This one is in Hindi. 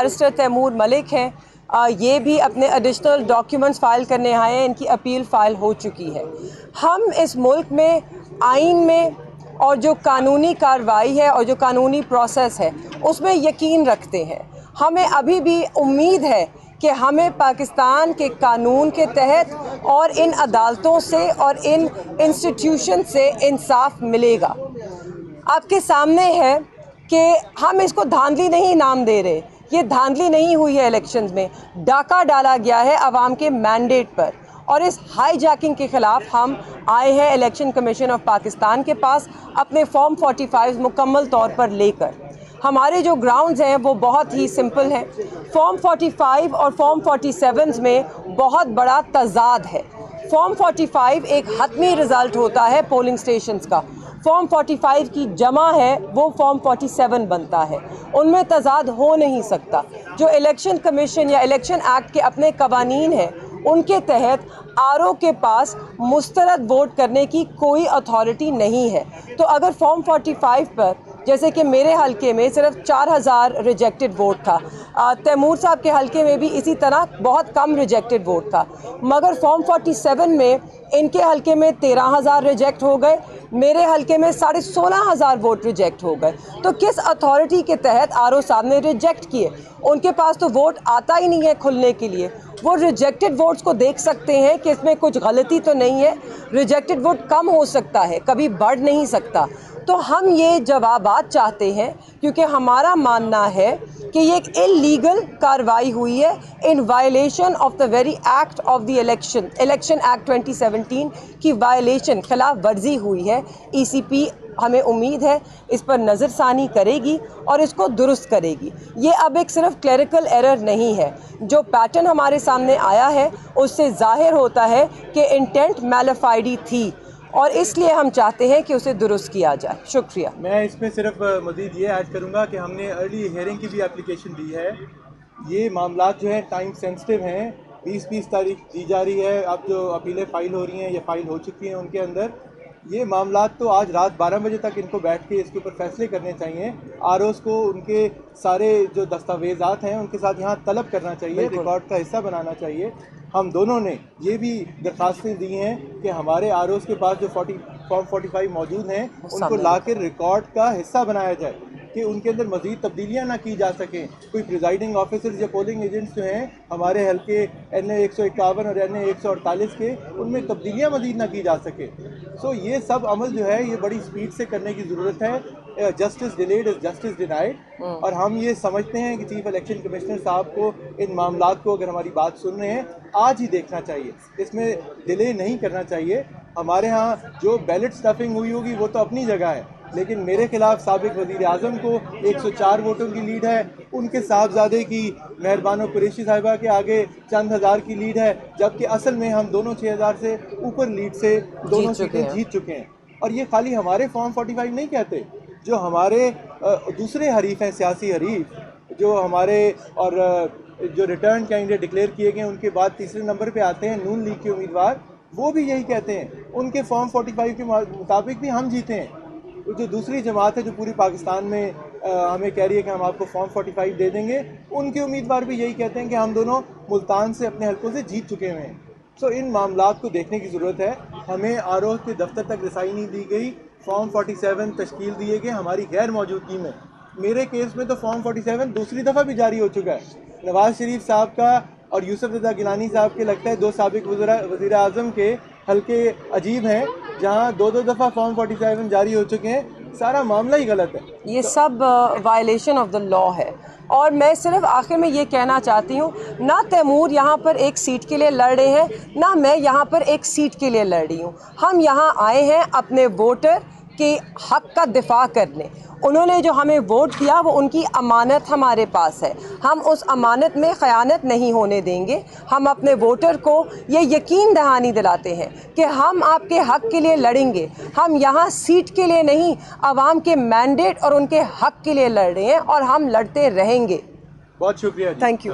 बैरिस्टर तैमूर मलिक हैं, ये भी अपने एडिशनल डॉक्यूमेंट्स फाइल करने आए हैं। इनकी अपील फाइल हो चुकी है। हम इस मुल्क में आइन में और जो कानूनी कार्रवाई है और जो कानूनी प्रोसेस है उसमें यकीन रखते हैं। हमें अभी भी उम्मीद है कि हमें पाकिस्तान के कानून के तहत और इन अदालतों से और इन इंस्टीट्यूशन से इंसाफ मिलेगा। आपके सामने है कि हम इसको धांधली नहीं नाम दे रहे, ये धांधली नहीं हुई है। इलेक्शंस में डाका डाला गया है अवाम के मैंडेट पर, और इस हाईजैकिंग के ख़िलाफ़ हम आए हैं इलेक्शन कमीशन ऑफ पाकिस्तान के पास अपने फॉर्म 45 मुकम्मल तौर पर लेकर। हमारे जो ग्राउंड्स हैं वो बहुत ही सिंपल हैं। फॉर्म 45 और फॉर्म 47 में बहुत बड़ा तज़ाद है। फॉर्म 45 एक हतमी रिज़ल्ट होता है पोलिंग स्टेशंस का, फॉर्म 45 की जमा है वो फॉर्म 47 बनता है, उनमें तज़ाद हो नहीं सकता। जो इलेक्शन कमीशन या इलेक्शन एक्ट के अपने कवानीन हैं उनके तहत आरओ के पास मुस्तरद वोट करने की कोई अथॉरिटी नहीं है। तो अगर फॉर्म 45 पर, जैसे कि मेरे हलके में सिर्फ 4000 रिजेक्टेड वोट था, तैमूर साहब के हलके में भी इसी तरह बहुत कम रिजेक्टेड वोट था, मगर फॉर्म 47 में इनके हलके में 13,000 रिजेक्ट हो गए, मेरे हलके में 16,500 वोट रिजेक्ट हो गए। तो किस अथॉरिटी के तहत आरओ साहब ने रिजेक्ट किए? उनके पास तो वोट आता ही नहीं है खुलने के लिए। वो रिजेक्टेड वोट्स को देख सकते हैं कि इसमें कुछ गलती तो नहीं है, रिजेक्टेड वोट कम हो सकता है, कभी बढ़ नहीं सकता। तो हम ये जवाबात चाहते हैं क्योंकि हमारा मानना है कि ये एक इलीगल कार्रवाई हुई है in violation of the very act of the election act 2017 की वायलेशन, खिलाफ वर्जी हुई है। ईसीपी हमें उम्मीद है इस पर नज़रसानी करेगी और इसको दुरुस्त करेगी। ये अब एक सिर्फ क्लरिकल एरर नहीं है। जो पैटर्न हमारे सामने आया है उससे जाहिर होता है कि इंटेंट मैलिफाइडी थी और इसलिए हम चाहते हैं कि उसे दुरुस्त किया जाए। शुक्रिया। मैं इसमें सिर्फ मज़ीद ये ऐड करूँगा कि हमने अर्ली हियरिंग की भी एप्लीकेशन दी है। ये मामला जो है टाइम सेंसिटिव हैं, 20 तारीख दी जा रही है। अब जो अपीलें फ़ाइल हो रही हैं ये फ़ाइल हो चुकी हैं उनके अंदर। ये मामला तो आज रात 12 बजे तक इनको बैठ के इसके ऊपर फैसले करने चाहिए। आरओज़ को उनके सारे जो दस्तावेज़ात हैं उनके साथ यहाँ तलब करना चाहिए, रिकॉर्ड का हिस्सा बनाना चाहिए। हम दोनों ने ये भी दरख्वास्तें दी हैं कि हमारे आरओज़ के पास जो फॉर्म 45 मौजूद हैं उनको लाकर रिकॉर्ड का हिस्सा बनाया जाए कि उनके अंदर मज़ीद तब्दीलियाँ ना की जा सकें। कोई प्रिजाइडिंग ऑफिसर्स या पोलिंग एजेंट्स जो हैं हमारे हल्के NA 151 और NA 148 के, उनमें तब्दीलियाँ मज़ीद ना की जा सके। सो ये सब अमल जो है ये बड़ी स्पीड से करने की ज़रूरत है। Justice delayed is justice denied. और हम ये समझते हैं कि चीफ इलेक्शन कमिश्नर साहब को इन मामलों को अगर हमारी बात सुन रहे हैं आज ही देखना चाहिए, इसमें डिले नहीं करना चाहिए। हमारे यहाँ जो बैलेट स्टफिंग हुई होगी वो तो अपनी जगह है, लेकिन मेरे खिलाफ साबिक वज़ीर आज़म को 104 वोटों की लीड है, उनके साहबजादे की मेहरबानो कुरैशी साहिबा के आगे चंद हज़ार की लीड है, जबकि असल में हम दोनों 6000 से ऊपर लीड से दोनों सीटें जीत चुके हैं। और ये खाली हमारे फॉर्म 45 नहीं कहते, जो हमारे दूसरे हरीफ हैं, सियासी हरीफ जो हमारे और जो रिटर्न कैंडिडेट डिक्लेयर किए गए उनके बाद तीसरे नंबर पे आते हैं नून लीग के उम्मीदवार, वो भी यही कहते हैं उनके फॉर्म 45 के मुताबिक भी हम जीते हैं। तो जो दूसरी जमात है जो पूरी पाकिस्तान में हमें कह रही है कि हम आपको फॉर्म 45 दे देंगे, उनके उम्मीदवार भी यही कहते हैं कि हम दोनों मुल्तान से अपने हल्कों से जीत चुके हुए हैं। सो इन मामलात को देखने की ज़रूरत है। हमें आरओ के दफ्तर तक रसाई नहीं दी गई, फॉर्म 47 तश्कील दिए गए हमारी गैर मौजूदगी में। मेरे केस में तो फॉर्म 47 दूसरी दफ़ा भी जारी हो चुका है। नवाज़ शरीफ साहब का और यूसुफ रज़ा गिलानी साहब के लगता है दो साबिक वज़ीर आज़म के हल्के अजीब हैं जहाँ दो दफ़ा फॉर्म 47 जारी हो चुके हैं। सारा मामला ही गलत है। ये सब वायलेशन ऑफ द लॉ है। और मैं सिर्फ आखिर में ये कहना चाहती हूँ, ना तैमूर यहाँ पर एक सीट के लिए लड़ रहे हैं, ना मैं यहाँ पर एक सीट के लिए लड़ रही हूँ। हम यहाँ आए हैं अपने वोटर के हक़ का दिफा करने। उन्होंने जो हमें वोट दिया वो उनकी अमानत हमारे पास है, हम उस अमानत में ख़यानत नहीं होने देंगे। हम अपने वोटर को ये यकीन दहानी दिलाते हैं कि हम आपके हक़ के लिए लड़ेंगे। हम यहाँ सीट के लिए नहीं, आवाम के मैंडेट और उनके हक़ के लिए लड़ रहे हैं और हम लड़ते रहेंगे। बहुत शुक्रिया। Thank you.